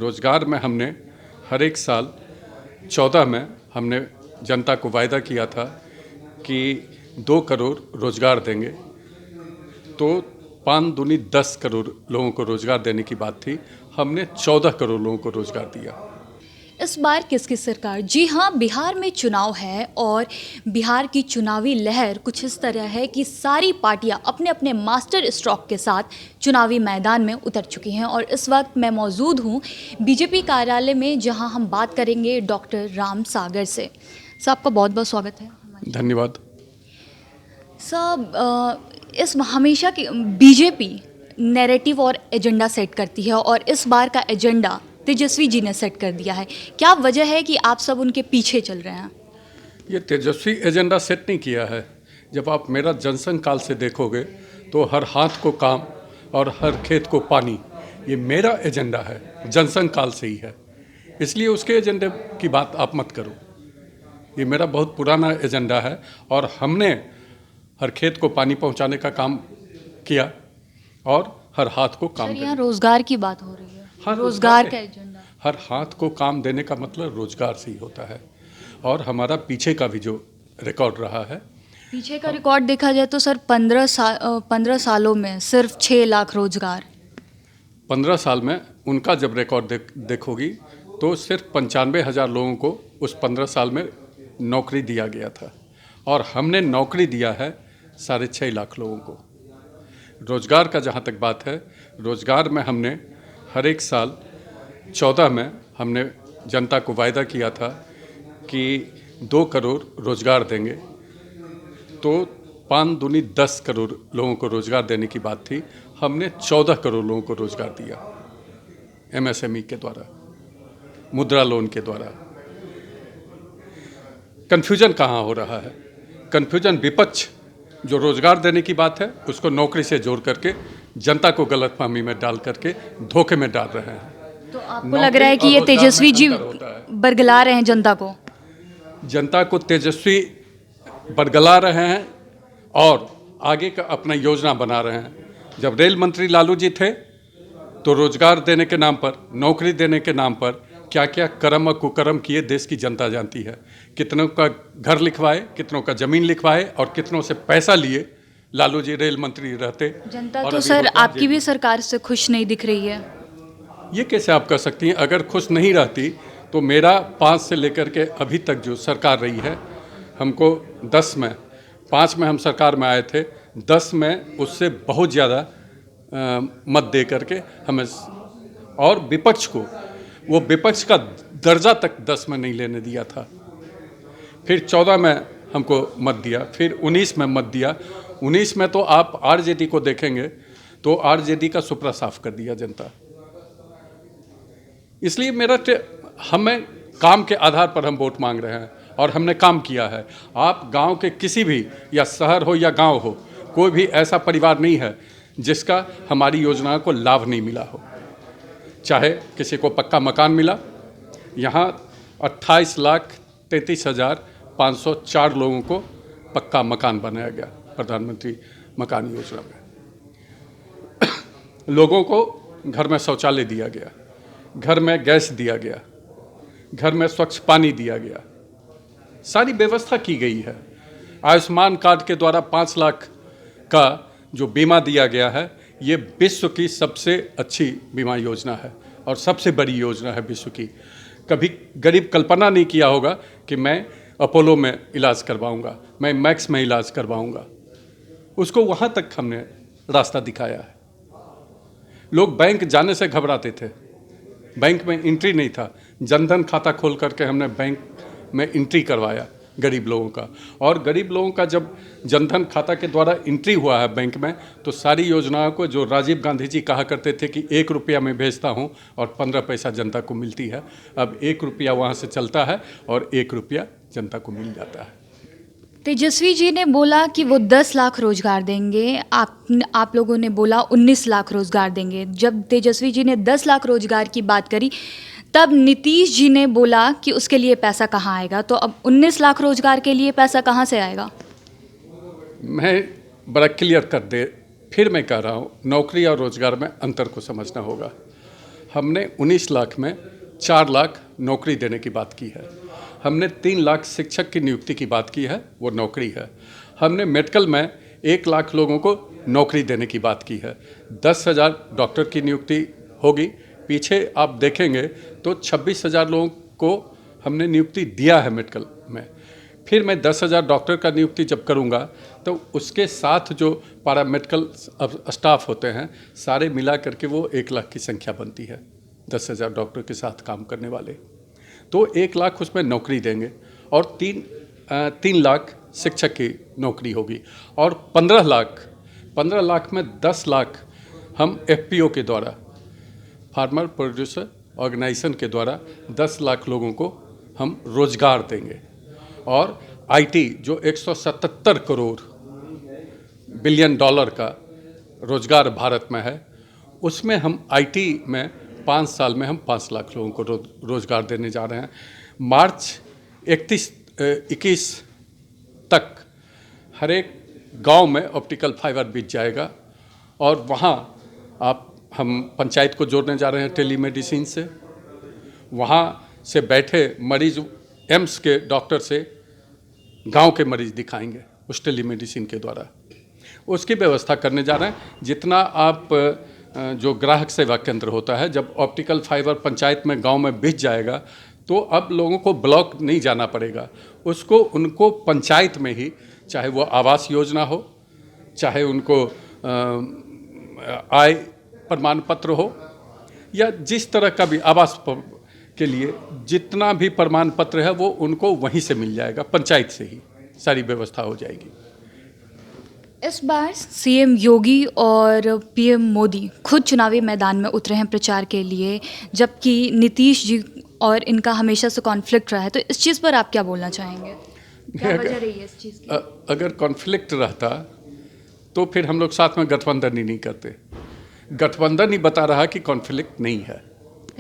रोज़गार में हमने हर एक साल 14 में हमने जनता को वायदा किया था कि 2 करोड़ रोज़गार देंगे, तो 5 दूनी 10 करोड़ लोगों को रोज़गार देने की बात थी। हमने 14 करोड़ लोगों को रोज़गार दिया। इस बार किसकी सरकार? जी हाँ, बिहार में चुनाव है और बिहार की चुनावी लहर कुछ इस तरह है कि सारी पार्टियां अपने अपने मास्टर स्ट्रोक के साथ चुनावी मैदान में उतर चुकी हैं और इस वक्त मैं मौजूद हूं बीजेपी कार्यालय में, जहां हम बात करेंगे डॉक्टर राम सागर से। सर, आपका बहुत बहुत स्वागत है। धन्यवाद। सब इस हमेशा की बीजेपी नैरेटिव और एजेंडा सेट करती है और इस बार का एजेंडा तेजस्वी जी ने सेट कर दिया है। क्या वजह है कि आप सब उनके पीछे चल रहे हैं? ये तेजस्वी एजेंडा सेट नहीं किया है। जब आप मेरा जनसंघ काल से देखोगे तो हर हाथ को काम और हर खेत को पानी, ये मेरा एजेंडा है, जनसंघ काल से ही है। इसलिए उसके एजेंडे की बात आप मत करो। ये मेरा बहुत पुराना एजेंडा है और हमने हर खेत को पानी पहुंचाने का काम किया और हर हाथ को काम यहाँ रोजगार की बात हो रही है। हाँ, रोजगार का एजेंडा। हर हाथ को काम देने का मतलब रोजगार से ही होता है। और हमारा पीछे का भी जो रिकॉर्ड रहा है, पीछे का रिकॉर्ड देखा जाए तो सर 15 सालों में सिर्फ 6 लाख रोजगार। 15 साल में उनका जब रिकॉर्ड देखोगी तो सिर्फ 95,000 लोगों को उस 15 साल में नौकरी दिया गया था और हमने नौकरी दिया है 6.5 लाख लोगों को। रोजगार का जहाँ तक बात है, रोजगार में हमने हर एक साल 14 में हमने जनता को वायदा किया था कि 2 करोड़ रोज़गार देंगे, तो 5 दूनी 10 करोड़ लोगों को रोज़गार देने की बात थी। हमने 14 करोड़ लोगों को रोज़गार दिया MSME के द्वारा, मुद्रा लोन के द्वारा। कन्फ्यूजन कहाँ हो रहा है? कन्फ्यूजन विपक्ष जो रोज़गार देने की बात है उसको नौकरी से जोड़ करके जनता को गलतफहमी में डाल करके धोखे में डाल रहे हैं। तो आपको लग रहा है कि ये तेजस्वी जी बरगला रहे हैं जनता को तेजस्वी बरगला रहे हैं और आगे का अपना योजना बना रहे हैं। जब रेल मंत्री लालू जी थे तो रोजगार देने के नाम पर, नौकरी देने के नाम पर क्या क्या कर्म और कुकर्म किए देश की जनता जानती है। कितनों का घर लिखवाए, कितनों का ज़मीन लिखवाए और कितनों से पैसा लिए लालू जी रेल मंत्री रहते। जनता तो सर आपकी भी सरकार से खुश नहीं दिख रही है। ये कैसे आप कर सकती हैं? अगर खुश नहीं रहती तो मेरा 5 से लेकर के अभी तक जो सरकार रही है, हमको 10 में 5 में हम सरकार में आए थे, 10 में उससे बहुत ज़्यादा मत दे करके हमें, और विपक्ष को, वो विपक्ष का दर्जा तक 10 में नहीं लेने दिया था। फिर 14 में हमको मत दिया, फिर 19 में मत दिया। 19 में तो आप RJD को देखेंगे तो RJD का सुपड़ा साफ कर दिया जनता। इसलिए हमें काम के आधार पर हम वोट मांग रहे हैं और हमने काम किया है। आप गांव के किसी भी, या शहर हो या गांव हो, कोई भी ऐसा परिवार नहीं है जिसका हमारी योजनाओं को लाभ नहीं मिला हो। चाहे किसी को पक्का मकान मिला, यहाँ 28,33,504 लोगों को पक्का मकान बनाया गया प्रधानमंत्री मकान योजना में। लोगों को घर में शौचालय दिया गया, घर में गैस दिया गया, घर में स्वच्छ पानी दिया गया, सारी व्यवस्था की गई है। आयुष्मान कार्ड के द्वारा 5 लाख का जो बीमा दिया गया है, ये विश्व की सबसे अच्छी बीमा योजना है और सबसे बड़ी योजना है विश्व की। कभी गरीब कल्पना नहीं किया होगा कि मैं अपोलो में इलाज करवाऊंगा, मैं मैक्स में इलाज करवाऊंगा। उसको वहाँ तक हमने रास्ता दिखाया है। लोग बैंक जाने से घबराते थे, बैंक में एंट्री नहीं था। जनधन खाता खोल करके हमने बैंक में एंट्री करवाया गरीब लोगों का, और गरीब लोगों का जब जनधन खाता के द्वारा एंट्री हुआ है बैंक में, तो सारी योजनाओं को, जो राजीव गांधी जी कहा करते थे कि 1 रुपया मैं भेजता हूं और 15 पैसा जनता को मिलती है, अब 1 रुपया वहां से चलता है और 1 रुपया जनता को मिल जाता है। तेजस्वी जी ने बोला कि वो 10 लाख रोजगार देंगे, आप लोगों ने बोला 19 लाख रोजगार देंगे। जब तेजस्वी जी ने 10 लाख रोजगार की बात करी, तब नीतीश जी ने बोला कि उसके लिए पैसा कहाँ आएगा। तो अब 19 लाख रोजगार के लिए पैसा कहाँ से आएगा? मैं बड़ा क्लियर कर दे, फिर मैं कह रहा हूँ, नौकरी और रोजगार में अंतर को समझना होगा। हमने 19 लाख में 4 लाख नौकरी देने की बात की है। हमने 3 लाख शिक्षक की नियुक्ति की बात की है, वो नौकरी है। हमने मेडिकल में 1 लाख लोगों को नौकरी देने की बात की है। 10,000 डॉक्टर की नियुक्ति होगी। पीछे आप देखेंगे तो 26,000 लोगों को हमने नियुक्ति दिया है मेडिकल में। फिर मैं 10,000 डॉक्टर का नियुक्ति जब करूंगा तो उसके साथ जो पैरामेडिकल स्टाफ होते हैं सारे मिला करके वो 1 लाख की संख्या बनती है। 10,000 डॉक्टर के साथ काम करने वाले, तो 1 लाख उसमें नौकरी देंगे और 3 लाख शिक्षक की नौकरी होगी और 15 लाख में 10 लाख हम FPO के द्वारा, फार्मर प्रोड्यूसर ऑर्गेनाइजेशन के द्वारा 10 लाख लोगों को हम रोजगार देंगे। और IT जो 177 करोड़ बिलियन डॉलर का रोजगार भारत में है, उसमें हम IT में 5 साल में हम 5 लाख लोगों को रोजगार देने जा रहे हैं। मार्च 21 तक हर एक गांव में ऑप्टिकल फाइबर बिछ जाएगा और वहां हम पंचायत को जोड़ने जा रहे हैं टेलीमेडिसिन से। वहां से बैठे मरीज एम्स के डॉक्टर से गांव के मरीज दिखाएंगे उस टेलीमेडिसिन के द्वारा। उसकी व्यवस्था करने जा रहे हैं। जितना आप जो ग्राहक सेवा केंद्र होता है, जब ऑप्टिकल फाइबर पंचायत में गांव में बिछ जाएगा तो अब लोगों को ब्लॉक नहीं जाना पड़ेगा, उसको उनको पंचायत में ही, चाहे वो आवास योजना हो, चाहे उनको आय प्रमाण पत्र हो, या जिस तरह का भी आवास के लिए जितना भी प्रमाण पत्र है वो उनको वहीं से मिल जाएगा, पंचायत से ही सारी व्यवस्था हो जाएगी। इस बार CM योगी और PM मोदी खुद चुनावी मैदान में उतरे हैं प्रचार के लिए, जबकि नीतीश जी और इनका हमेशा से कॉन्फ्लिक्ट रहा है, तो इस चीज़ पर आप क्या बोलना चाहेंगे? क्या वजह रही है इस चीज़ की? अगर कॉन्फ्लिक्ट रहता तो फिर हम लोग साथ में गठबंधन ही नहीं करते। गठबंधन ही बता रहा कि कॉन्फ्लिक्ट नहीं है।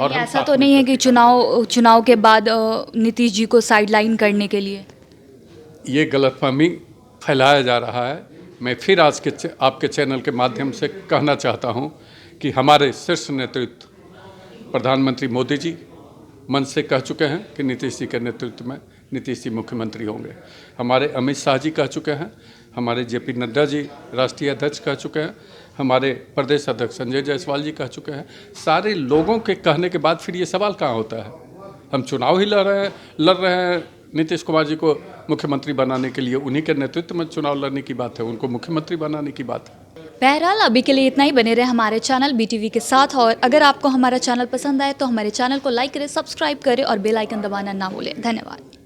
और ऐसा तो नहीं है कि चुनाव के बाद नीतीश जी को साइडलाइन करने के लिए ये गलतफहमी फैलाया जा रहा है। मैं फिर आज के आपके चैनल के माध्यम से कहना चाहता हूं कि हमारे शीर्ष नेतृत्व प्रधानमंत्री मोदी जी मन से कह चुके हैं कि नीतीश जी के नेतृत्व में नीतीश जी मुख्यमंत्री होंगे। हमारे अमित शाह जी कह चुके हैं, हमारे JP नड्डा जी राष्ट्रीय अध्यक्ष कह चुके हैं, हमारे प्रदेश अध्यक्ष संजय जायसवाल जी कह चुके हैं। सारे लोगों के कहने के बाद फिर ये सवाल कहाँ होता है? हम चुनाव ही लड़ रहे हैं नीतीश कुमार जी को मुख्यमंत्री बनाने के लिए। उन्हीं के नेतृत्व में चुनाव लड़ने की बात है, उनको मुख्यमंत्री बनाने की बात है। बहरहाल अभी के लिए इतना ही। बने रहे हमारे चैनल BTV के साथ, और अगर आपको हमारा चैनल पसंद आए तो हमारे चैनल को लाइक करें, सब्सक्राइब करें और बेल आइकन दबाना ना भूलें। धन्यवाद।